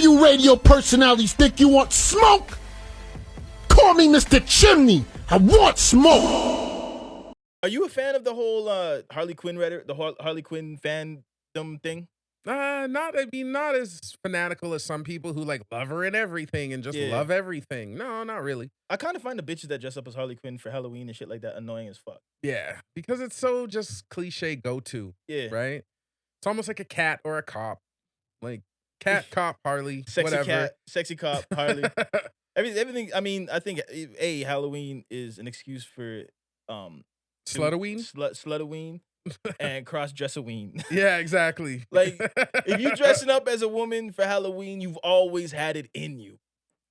you radio personalities think you want smoke? Call me Mr. Chimney. I want smoke. Are you a fan of the whole Harley Quinn Harley Quinn fandom thing? Not as fanatical as some people who like love her and everything and just Yeah. love everything. No, not really. I kind of find the bitches that dress up as Harley Quinn for Halloween and shit like that annoying as fuck. Yeah, because it's so just cliche go-to, Yeah. right? It's almost like a cat or a cop. Like cat, cop, Harley, Sexy whatever. cat, sexy cop, Harley. Everything. I mean, I think Halloween is an excuse for Slutoween? Slutoween, and cross-dressoween. Yeah, exactly. Like, if you dressing up as a woman for Halloween, you've always had it in you.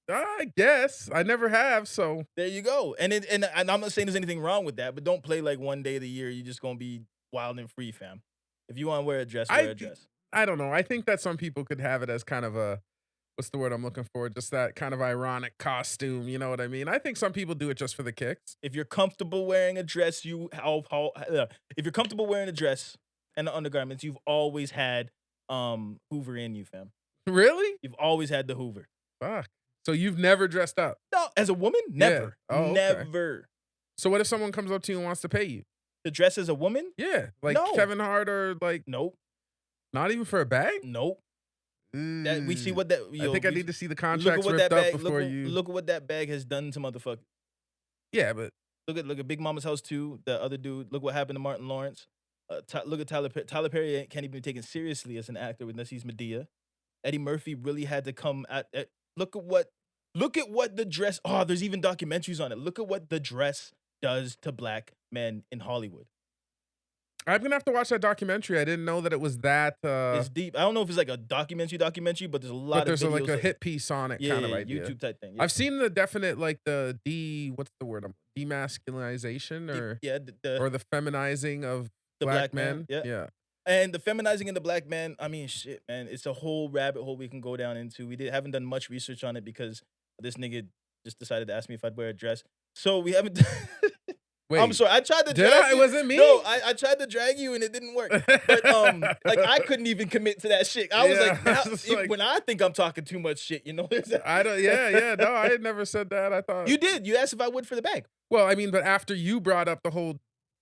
I guess. I never have, so. There you go. And I'm not saying there's anything wrong with that, but don't play like one day of the year you're just gonna be wild and free, fam. If you want to wear a dress, wear a dress. I don't know. I think that some people could have it as kind of a, what's the word I'm looking for? Just that kind of ironic costume. You know what I mean? I think some people do it just for the kicks. If you're comfortable wearing a dress, if you're comfortable wearing a dress and the undergarments, you've always had Hoover in you, fam. Really? You've always had the Hoover. Fuck. So you've never dressed up? No, as a woman, never. Yeah. Oh, okay. Never. So what if someone comes up to you and wants to pay you? To dress as a woman? Yeah, like No. Kevin Hart or like. Nope. Not even for a bag? Nope. We see what that. I think I need to see the contracts ripped up before you. Look at what that bag has done to motherfuckers. Yeah, but look at Big Mama's House 2. The other dude. Look what happened to Martin Lawrence. Look at Tyler Perry. Tyler Perry can't even be taken seriously as an actor unless he's Medea. Eddie Murphy really had to come at look at what the dress. Oh, there's even documentaries on it. Look at what the dress does to black men in Hollywood. I'm gonna have to watch that documentary. I didn't know that it was that. It's deep. I don't know if it's like a documentary, but there's a lot of. But there's videos like a hit piece on it, kind of idea. YouTube type thing. Yeah. I've seen the definite like the what's the word? Demasculinization or or the feminizing of the black men. Yeah. And the feminizing in the black man, I mean, shit, man, it's a whole rabbit hole we can go down into. Haven't done much research on it because this nigga just decided to ask me if I'd wear a dress. So we haven't. Wait, I'm sorry. I tried to. Did drag I? you. It wasn't me. No, I tried to drag you and it didn't work. But like I couldn't even commit to that shit. I was like, when I think I'm talking too much shit, you know. I don't. Yeah. No, I had never said that. I thought you did. You asked if I would for the bag. Well, I mean, but after you brought up the whole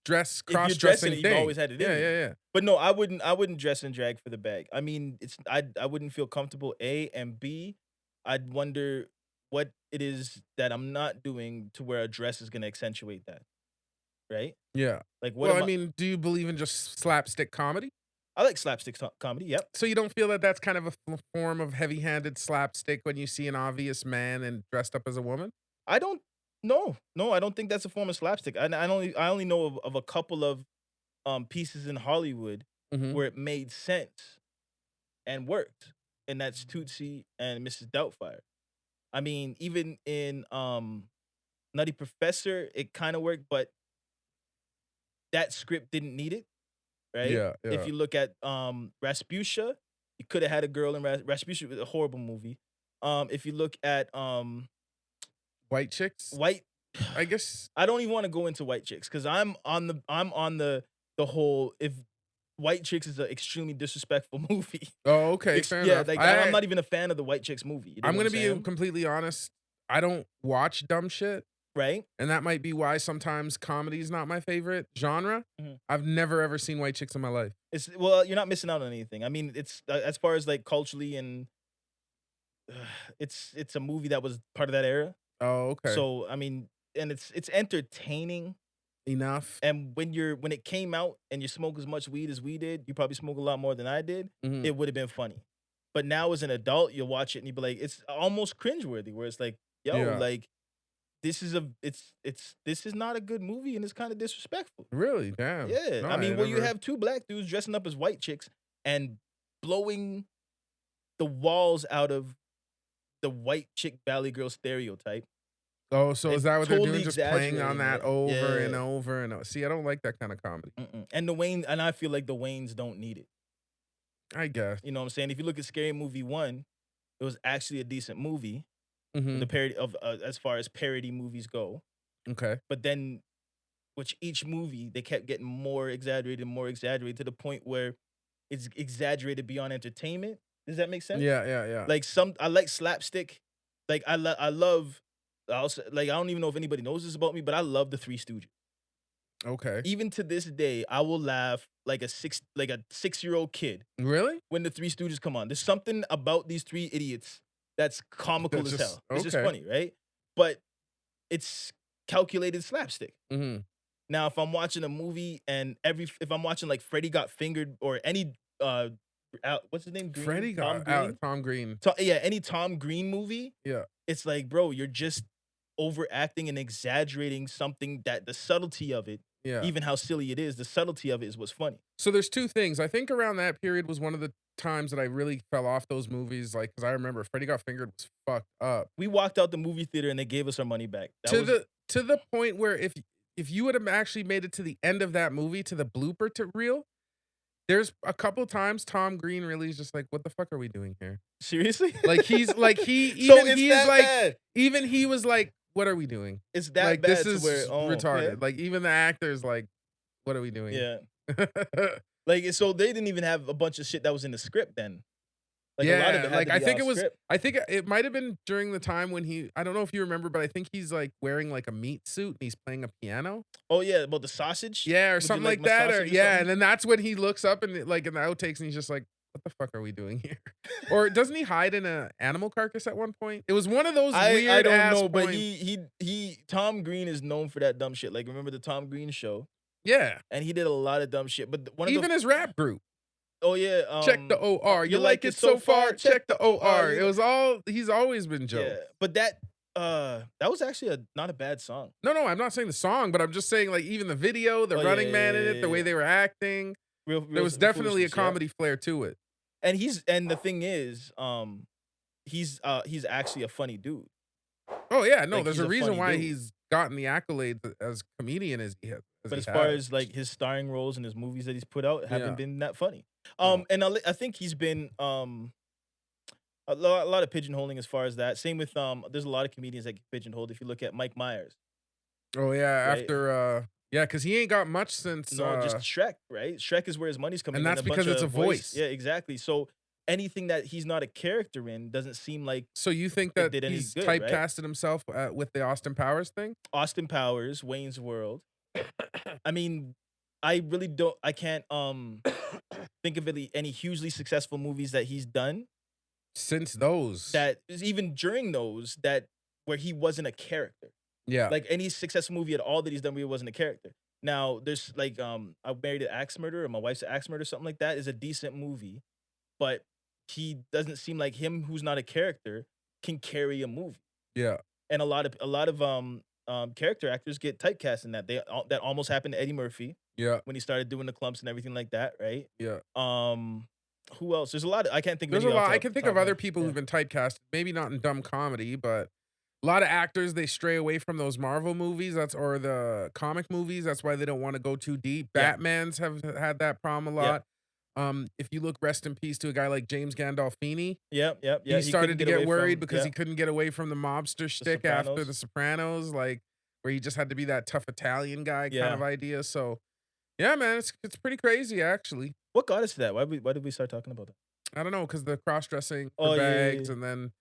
cross-dressing thing, you've always had it in you. Yeah. But no, I wouldn't dress and drag for the bag. I mean, I wouldn't feel comfortable. A and B, I'd wonder what it is that I'm not doing to where a dress is going to accentuate that. Right? Yeah. Like what? Well, I mean, do you believe in just slapstick comedy? I like slapstick comedy. Yep. So you don't feel that that's kind of a form of heavy-handed slapstick when you see an obvious man and dressed up as a woman? I don't. No, I don't think that's a form of slapstick. I only know of a couple of pieces in Hollywood where it made sense and worked, and that's Tootsie and Mrs. Doubtfire. I mean, even in Nutty Professor, it kind of worked, but that script didn't need it, right? Yeah. If you look at Rasputia, you could have had a girl in Rasputia was a horrible movie. If you look at White chicks? I guess I don't even want to go into white chicks because I'm on the whole if White Chicks is an extremely disrespectful movie. Oh, okay, fair enough. Like I'm not even a fan of the White Chicks movie. You know I'm gonna be saying? completely honest. I don't watch dumb shit. Right. And that might be why sometimes comedy is not my favorite genre. I've never ever seen White Chicks in my life. Well, you're not missing out on anything. I mean, it's as far as like culturally and it's a movie that was part of that era. Oh, okay. So I mean, and it's entertaining enough. And when it came out and you smoke as much weed as we did, you probably smoke a lot more than I did. It would have been funny. But now as an adult, you'll watch it and you'll be like, it's almost cringeworthy. Where it's like, yo, like this is not a good movie and it's kind of disrespectful. Really? Damn. Yeah. No, I mean, you have two black dudes dressing up as white chicks and blowing the walls out of the white chick valley girl stereotype. Oh, so is that what totally they're doing? Just playing on that over and Yeah. over and over. See, I don't like that kind of comedy. And I feel like the Waynes don't need it. I guess. You know what I'm saying? If you look at Scary Movie 1, it was actually a decent movie. The parody of as far as parody movies go. Okay. But then, which each movie they kept getting more exaggerated to the point where it's exaggerated beyond entertainment. Does that make sense? Yeah. Like I like slapstick. Like I love. Like I don't even know if anybody knows this about me, but I love the Three Stooges. Okay. Even to this day, I will laugh like a 6-year-old kid Really? when the Three Stooges come on. There's something about these three idiots that's comical That's as just hell. It's just okay. funny, right? But it's calculated slapstick. Mhm. Now, if I'm watching a movie and if I'm watching like Freddy Got Fingered or any what's his name? Green? Freddie Tom got Green? out. Tom Green. Yeah, any Tom Green movie, Yeah. it's like, bro, you're just overacting and exaggerating something that the subtlety of it, Yeah. even how silly it is, the subtlety of it is what's funny. So there's two things. I think around that period was one of the times that I really fell off those movies, like, because I remember Freddie Got Fingered was fucked up. We walked out the movie theater and they gave us our money back. To the point where if you would have actually made it to the end of that movie, to the blooper to reel, there's a couple times Tom Green really is just like, what the fuck are we doing here? Seriously? Like he's like So even he was like, what are we doing? It's that Like bad this to is where retarded. yeah. Like even the actors like, what are we doing? Yeah. Like so they didn't even have a bunch of shit that was in the script then. Like yeah, a lot of it had like to be I think off it was. script. I think it might have been during the time when I don't know if you remember, but I think he's like wearing like a meat suit and he's playing a piano. Oh yeah, about the sausage? Yeah, or Would you something like my that. Or sausage yeah, something? and then that's when he looks up and like in the outtakes and he's just like, what the fuck are we doing here? Or doesn't he hide in a animal carcass at one point? It was one of those weird I don't ass know, but points. he Tom Green is known for that dumb shit. Like remember the Tom Green show? Yeah, And he did a lot of dumb shit. But even his rap group. oh yeah, Check the OR. You like it so far? Check the OR. It was all. He's always been Joe. Yeah, but that was actually not a bad song. No, I'm not saying the song, but I'm just saying like even the video, the running man in it, the way they were acting. There was definitely a comedy flair to it. And the thing is, he's actually a funny dude. Oh yeah, no, Like, there's he's a a reason funny why dude. he's gotten the accolades as comedian as he has. But as far as like his starring roles in his movies that he's put out haven't been that funny. And I think he's been a lot of pigeonholing as far as that. Same with there's a lot of comedians that get pigeonholed. If you look at Mike Myers. Oh yeah, right? after yeah, because he ain't got much since just Shrek, right? Shrek is where his money's coming, and that's because it's a voice. Yeah, exactly. So anything that he's not a character in doesn't seem like. So you think that did any he's good, typecasted himself with the Austin Powers thing? Austin Powers, Wayne's World. I mean, I really don't. I can't think of any hugely successful movies that he's done Since those. that even during those that where he wasn't a character. Yeah. Like any successful movie at all that he's done where he wasn't a character. Now there's like I Married an Axe Murderer or My Wife's an Axe Murderer, something like that is a decent movie, but he doesn't seem like him who's not a character can carry a movie. Yeah. And a lot of character actors get typecast in that. That almost happened to Eddie Murphy. Yeah. When he started doing the clumps and everything like that, right? Yeah. Who else? There's a lot. I can't think of. There's a lot. I can think of other people yeah. who've been typecast. Maybe not in dumb comedy, but a lot of actors they stray away from those Marvel movies. Or the comic movies. That's why they don't want to go too deep. Yeah. Batman's have had that problem a lot. If you look, rest in peace to a guy like James Gandolfini. Yep. He started to get worried because yeah. he couldn't get away from the mobster shtick after The Sopranos, like where he just had to be that tough Italian guy kind of idea. So, yeah, man, it's pretty crazy actually. What got us to that? Why did we start talking about that? I don't know, because the cross dressing, the bags, and then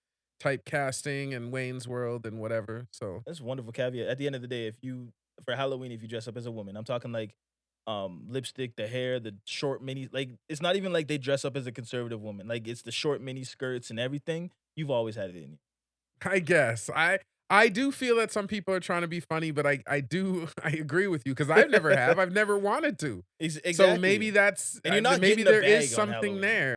typecasting and Wayne's World and whatever. So that's a wonderful caveat. At the end of the day, for Halloween, if you dress up as a woman, I'm talking like lipstick, the hair, the short mini, like it's not even like they dress up as a conservative woman. Like it's the short mini skirts and everything. You've always had it in you. I guess I do feel that some people are trying to be funny, but I agree with you because I've never wanted to. Exactly. So maybe that's and you're not maybe getting a there bag is on something Halloween. there.